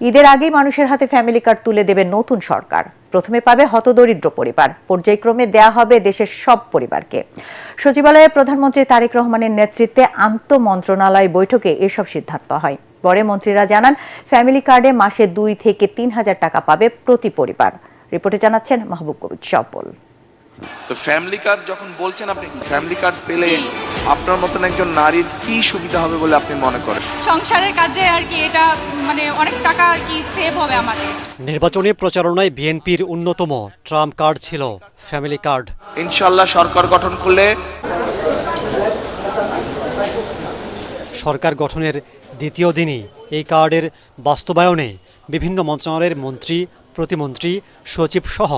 ঈদের আগেই মানুষের হাতে ফ্যামিলি কার্ড তুলে দেবে নতুন সরকার। প্রথমে পাবে হতদরিদ্র পরিবার, পর্যায়ক্রমে দেয়া হবে দেশের সব পরিবারকে। সচিবালয়ে প্রধানমন্ত্রী তারেক রহমানের নেতৃত্বে আন্তঃমন্ত্রণালয় বৈঠকে এসব সিদ্ধান্ত হয়। পরে মন্ত্রীরা জানান, ফ্যামিলি কার্ডে মাসে 2 থেকে 3 হাজার টাকা পাবে প্রতি পরিবার। রিপোর্টে জানাচ্ছেন মাহবুব কবির চপল। তো ফ্যামিলি কার্ড যখন বলছেন, আপনি ফ্যামিলি কার্ড পেলে আপনার মতন একজন নারীর কি সুবিধা হবে বলে আপনি মনে করেন? সংসারের কাজে আর কি এটা অনেক টাকা আর কি সেভ হবে আমাদের। নির্বাচনী প্রচারণায় বিএনপির অন্যতম ট্রাম্প কার্ড ছিল ফ্যামিলি কার্ড। ইনশাআল্লাহ সরকার গঠন করলে সরকার গঠনের দ্বিতীয় দিনই এই কার্ডের বাস্তবায়নে বিভিন্ন মন্ত্রণালয়ের মন্ত্রী, প্রতিমন্ত্রী, সচিব সহ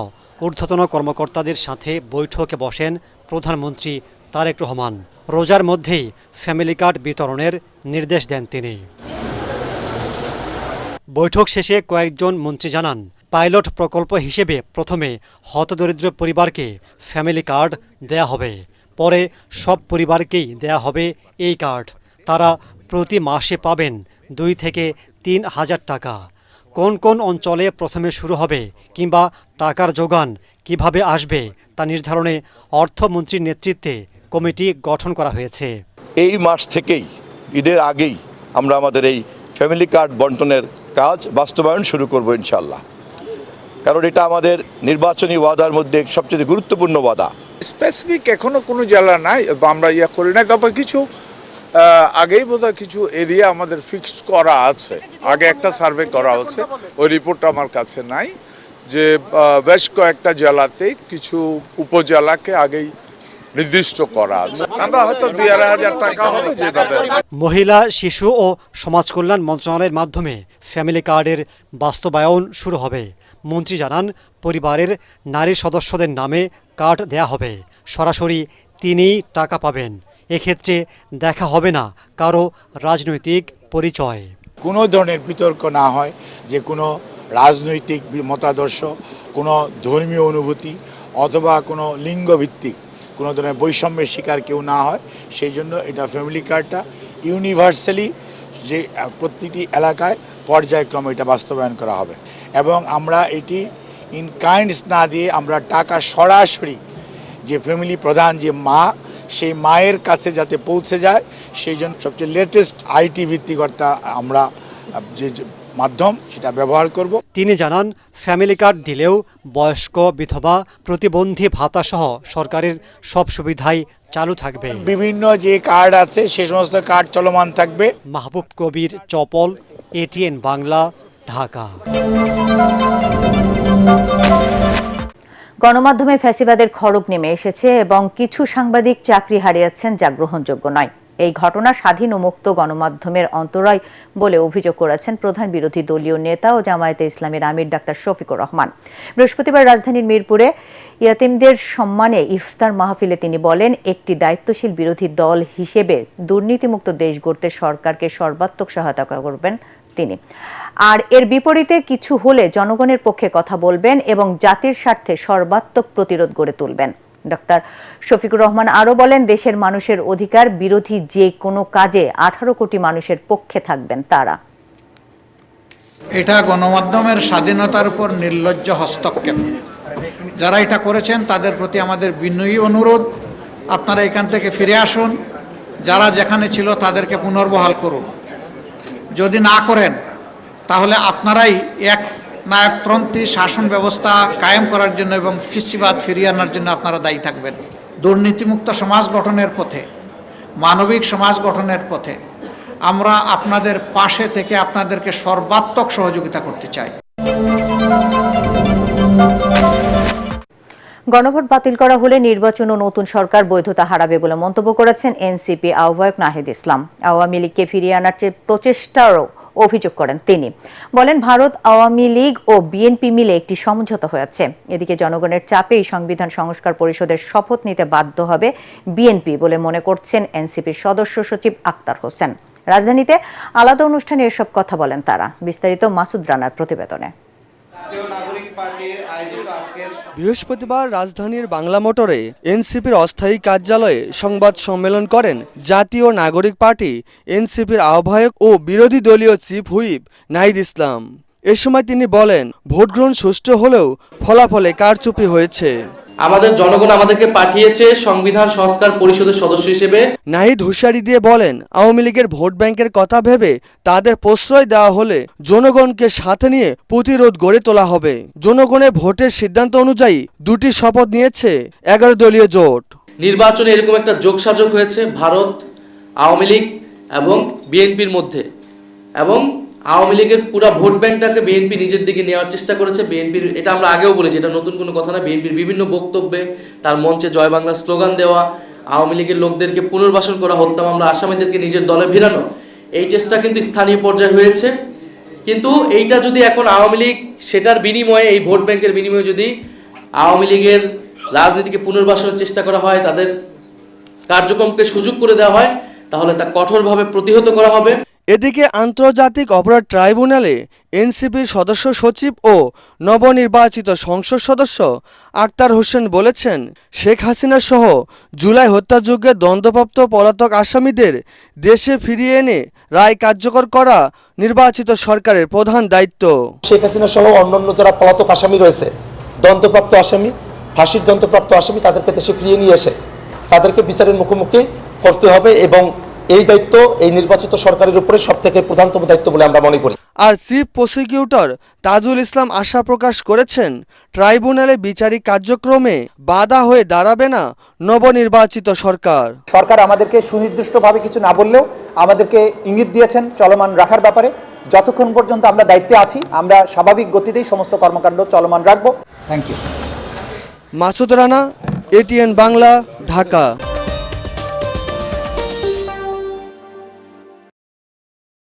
ঊর্ধ্বতন কর্মকর্তাদের সাথে বৈঠকে বসেন প্রধানমন্ত্রী তারেক রহমান। রোজার মধ্যেই ফ্যামিলি কার্ড বিতরণের নির্দেশ দেন তিনি। বৈঠক শেষে কয়েকজন মন্ত্রী জানান, পাইলট প্রকল্প হিসেবে প্রথমে হতদরিদ্র পরিবারকে ফ্যামিলি কার্ড দেয়া হবে, পরে সব পরিবারকেই দেয়া হবে এই কার্ড। তারা প্রতি মাসে পাবেন 2 থেকে 3 হাজার টাকা। কোন কোন অঞ্চলে প্রথমে শুরু হবে কিংবা টাকার যোগান কিভাবে আসবে তা নির্ধারণে অর্থমন্ত্রীর নেতৃত্বে কমিটি গঠন করা হয়েছে। এই মাস থেকেই ঈদের আগেই আমরা আমাদের এই ফ্যামিলি কার্ড বন্টনের কাজ বাস্তবায়ন শুরু করব ইনশাআল্লাহ। কারণ এটা আমাদের নির্বাচনী ওয়াদার মধ্যে সবচেয়ে গুরুত্বপূর্ণ ওয়াদা। স্পেসিফিক এখনো কোনো জেলা নাই, আমরা করি নাই, তবে কিছু আগেই বোধহয় কিছু এরিয়া আমাদের ফিক্সড করা আছে। আগে একটা সার্ভে করা হচ্ছে, ওই রিপোর্টটা আমার কাছে নাই, যে বেশ কয়েকটা জেলাতে কিছু উপজেলাকে আগেই নির্দিষ্ট করা আছে। আমরা হয়তো 2,500 টাকা হবে যেভাবে। মহিলা, শিশু ও সমাজ কল্যাণ মন্ত্রণালয়ের মাধ্যমে ফ্যামিলি কার্ডের বাস্তবায়ন শুরু হবে। মন্ত্রী জানান, পরিবারের নারী সদস্যদের নামে কার্ড দেয়া হবে, সরাসরি তিনিই টাকা পাবেন। এক্ষেত্রে দেখা হবে না কারো রাজনৈতিক পরিচয়। কোনো ধরনের বিতর্ক না হয়, যে কোনো রাজনৈতিক মতাদর্শ, কোনো ধর্মীয় অনুভূতি অথবা কোনো লিঙ্গভিত্তিক কোনো ধরনের বৈষম্যের শিকার কেউ না হয়, সেই জন্য এটা ফ্যামিলি কার্ডটা ইউনিভার্সালি যে প্রতিটি এলাকায় পর্যায়ক্রমে এটা বাস্তবায়ন করা হবে। এবং আমরা এটি ইন কাইন্ডস না দিয়ে আমরা টাকা সরাসরি যে ফ্যামিলি প্রধান যে মা, সেই মায়ের কাছে যাতে পৌঁছে যায়, সেই জন্য সবচেয়ে লেটেস্ট আইটি ভিত্তিকতা আমরা যে মাধ্যম সেটা ব্যবহার করব। তিনি জানান, ফ্যামিলি কার্ড দিলেও বয়স্ক, বিধবা, প্রতিবন্ধী ভাতা সহ সরকারের সব সুবিধাই চালু থাকবে। বিভিন্ন যে কার্ড আছে সে সমস্ত কার্ড চলমান থাকবে। মাহবুব কবির চপল, এটিএন বাংলা, ঢাকা। গণমাধ্যমে ফ্যাসিবাদের খড়গ নেমে এসেছে এবং কিছু সাংবাদিক চাকরি হারিয়েছেন, যা গ্রহণযোগ্য নয়। এই ঘটনা স্বাধীন ও মুক্ত গণমাধ্যমের অন্তরায় বলে অভিযোগ করেছেন প্রধান বিরোধী দলীয় নেতা ও জামায়াতে ইসলামের আমির ডাক্তার শফিকুর রহমান। বৃহস্পতিবার রাজধানীর মিরপুরে ইয়াতিমদের সম্মানে ইফতার মাহফিলে তিনি বলেন, একটি দায়িত্বশীল বিরোধী দল হিসেবে দুর্নীতিমুক্ত দেশ গড়তে সরকারকে সর্বাত্মক সহায়তা করবেন তিনি। আর এর বিপরীতে কিছু হলে জনগণের পক্ষে কথা বলবেন এবং জাতির স্বার্থে সর্বাত্মক প্রতিরোধ গড়ে তুলবেন। ডক্টর শফিকুর রহমান আরও বলেন, দেশের মানুষের অধিকার বিরোধী যে কোনো কাজে 18 কোটি মানুষের পক্ষে থাকবেন তারা। এটা গণমাধ্যমের স্বাধীনতার উপর নির্লজ্জ হস্তক্ষেপ। যারা এটা করেছেন তাদের প্রতি আমাদের বিনয়ী অনুরোধ, আপনারা এখান থেকে ফিরে আসুন, যারা যেখানে ছিল তাদেরকে পুনর্বহাল করুন। যদি না করেন তাহলে আপনারাই এক নায়কতন্ত্রী শাসন ব্যবস্থা কায়েম করার জন্য এবং ফ্যাসিবাদ ফিরিয়ে আনার জন্য আপনারা দায়ী থাকবেন। দুর্নীতিমুক্ত সমাজ গঠনের পথে, মানবিক সমাজ গঠনের পথে আমরা আপনাদের পাশে থেকে আপনাদেরকে সর্বাত্মক সহযোগিতা করতে চাই। গণভোট বাতিল করা হলে নির্বাচন ও নতুন সরকার বৈধতা হারাবে বলে মন্তব্য করেছেন এনসিপি আহ্বায়ক নাহিদ ইসলাম। আওয়ামী লীগকে ফিরিয়ে আনার প্রচেষ্টারও অভিযোগ করেন তিনি। বলেন, ভারত, আওয়ামী লীগ ও বিএনপি মিলে একটি সমঝোতা হয়েছে। এদিকে জনগণের চাপেই সংবিধান সংস্কার পরিষদের শপথ নিতে বাধ্য হবে বিএনপি বলে মনে করছেন এনসিপির সদস্য সচিব আক্তার হোসেন। রাজধানীতে আলাদা অনুষ্ঠানে এসব কথা বলেন তারা। বিস্তারিত মাসুদ রানার প্রতিবেদনে। জাতীয় নাগরিক পার্টির আয়োজিত আজকের বৃহস্পতিবার রাজধানীর বাংলা মোটরে এনসিপির অস্থায়ী কার্যালয়ে সংবাদ সম্মেলন করেন জাতীয় নাগরিক পার্টি এনসিপির আহ্বায়ক ও বিরোধী দলীয় চিফ হুইপ নাহিদ ইসলাম। এ সময় তিনি বলেন, ভোটগ্রহণ সুষ্ঠু হলেও ফলাফলে কারচুপি হয়েছে। আমাদের জনগণ আমাদেরকে পাঠিয়েছে সংবিধান সংস্কার পরিষদের সদস্য হিসেবে। নাহিদ হুঁশিয়ারি দিয়ে বলেন, আওয়ামী লীগের ভোট ব্যাংকের কথা ভেবে তাদের প্রশ্রয় দেওয়া হলে জনগণকে সাথে নিয়ে প্রতিরোধ গড়ে তোলা হবে। জনগণের ভোটের সিদ্ধান্ত অনুযায়ী দুটি শপথ নিয়েছে 11 দলীয় জোট। নির্বাচনে এরকম একটা যোগসাজগ হয়েছে ভারত, আওয়ামী লীগ এবং বিএনপির মধ্যে, এবং আওয়ামী লীগের পুরো ভোট ব্যাংকটাকে বিএনপি নিজের দিকে নেওয়ার চেষ্টা করেছে। বিএনপির, এটা আমরা আগেও বলেছি, এটা নতুন কোনো কথা না, বিএনপির বিভিন্ন বক্তব্যে, তার মঞ্চে জয় বাংলা স্লোগান দেওয়া, আওয়ামী লীগের লোকদেরকে পুনর্বাসন করা, হত্যা মামলা আসামিদেরকে নিজের দলে ভিড়ানো, এই চেষ্টা কিন্তু স্থানীয় পর্যায়ে হয়েছে। কিন্তু এইটা যদি এখন আওয়ামী লীগ সেটার বিনিময়ে, এই ভোট ব্যাংকের বিনিময়ে যদি আওয়ামী লীগের রাজনীতিকে পুনর্বাসনের চেষ্টা করা হয়, তাদের কার্যক্রমকে সুযোগ করে দেওয়া হয়, তাহলে তা কঠোরভাবে প্রতিহত করা হবে। এদিকে আন্তর্জাতিক অপরাধ ট্রাইব্যুনালে এনসিপির সদস্য সচিব ও নবনির্বাচিত সংসদ সদস্য আক্তার হোসেন বলেছেন, শেখ হাসিনা সহ জুলাই হত্যাযজ্ঞে দণ্ডপ্রাপ্ত পলাতক আসামিদের দেশে ফিরিয়ে এনে রায় কার্যকর করা নির্বাচিত সরকারের প্রধান দায়িত্ব। শেখ হাসিনা সহ অন্যান্য যারা পলাতক আসামি রয়েছে, দণ্ডপ্রাপ্ত আসামি, ফাঁসির দণ্ডপ্রাপ্ত আসামি, তাদেরকে দেশে ফিরিয়ে নিয়ে এসে তাদেরকে বিচারের মুখোমুখি করতে হবে, এবং এই দায়িত্ব এই নির্বাচিত সরকারের উপরে সবথেকে প্রধানতম দায়িত্ব বলে আমরা মনে করি। আর চিফ প্রসিকিউটর তাজুল ইসলাম আশা প্রকাশ করেছেন, ট্রাইব্যুনালে বিচারিক কার্যক্রমে বাধা হয়ে দাঁড়াবে না নবনির্বাচিত সরকার। সরকার আমাদেরকে সুনির্দিষ্টভাবে কিছু না বললেও আমাদেরকে ইঙ্গিত দিয়েছেন চলমান রাখার ব্যাপারে। যতক্ষণ পর্যন্ত আমরা দায়িত্বে আছি, আমরা স্বাভাবিক গতিতেই সমস্ত কর্মকাণ্ড চলমান রাখবো। Thank you. Masud Rana, ATN Bangla, Dhaka.